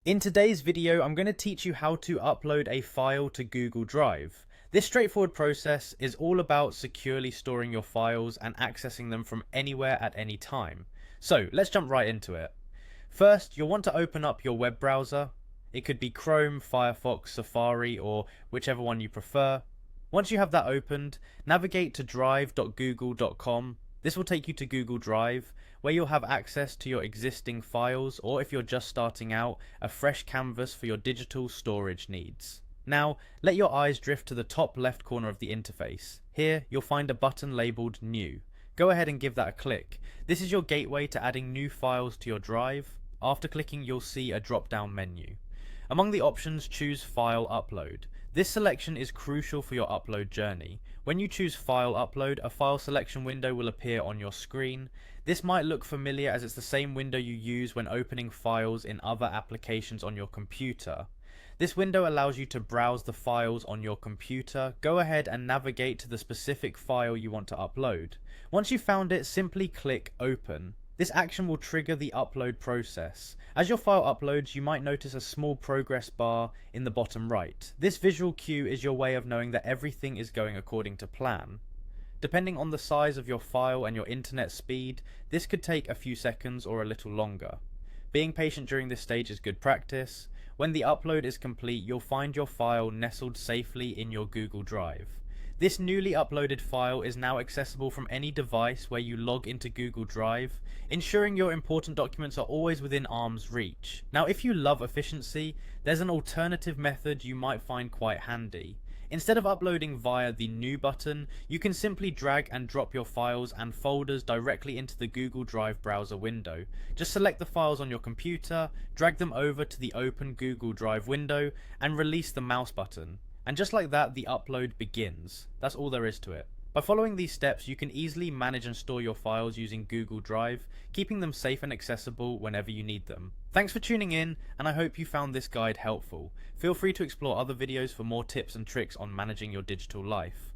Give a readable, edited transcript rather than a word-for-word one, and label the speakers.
Speaker 1: In today's video, I'm going to teach you how to upload a file to Google Drive. This straightforward process is all about securely storing your files and accessing them from anywhere at any time. So let's jump right into it. First, you'll want to open up your web browser. It could be Chrome, Firefox, Safari, or whichever one you prefer. Once you have that opened, navigate to drive.google.com. This will take you to Google Drive, where you'll have access to your existing files, or if you're just starting out, a fresh canvas for your digital storage needs. Now, let your eyes drift to the top left corner of the interface. Here, you'll find a button labeled New. Go ahead and give that a click. This is your gateway to adding new files to your drive. After clicking, you'll see a drop-down menu. Among the options, choose File Upload. This selection is crucial for your upload journey. When you choose File Upload, a file selection window will appear on your screen. This might look familiar as it's the same window you use when opening files in other applications on your computer. This window allows you to browse the files on your computer. Go ahead and navigate to the specific file you want to upload. Once you've found it, simply click Open. This action will trigger the upload process. As your file uploads, you might notice a small progress bar in the bottom right. This visual cue is your way of knowing that everything is going according to plan. Depending on the size of your file and your internet speed, this could take a few seconds or a little longer. Being patient during this stage is good practice. When the upload is complete, you'll find your file nestled safely in your Google Drive. This newly uploaded file is now accessible from any device where you log into Google Drive, ensuring your important documents are always within arm's reach. Now, if you love efficiency, there's an alternative method you might find quite handy. Instead of uploading via the New button, you can simply drag and drop your files and folders directly into the Google Drive browser window. Just select the files on your computer, drag them over to the Open Google Drive window, and release the mouse button. And just like that, the upload begins. That's all there is to it. By following these steps, you can easily manage and store your files using Google Drive, keeping them safe and accessible whenever you need them. Thanks for tuning in, and I hope you found this guide helpful. Feel free to explore other videos for more tips and tricks on managing your digital life.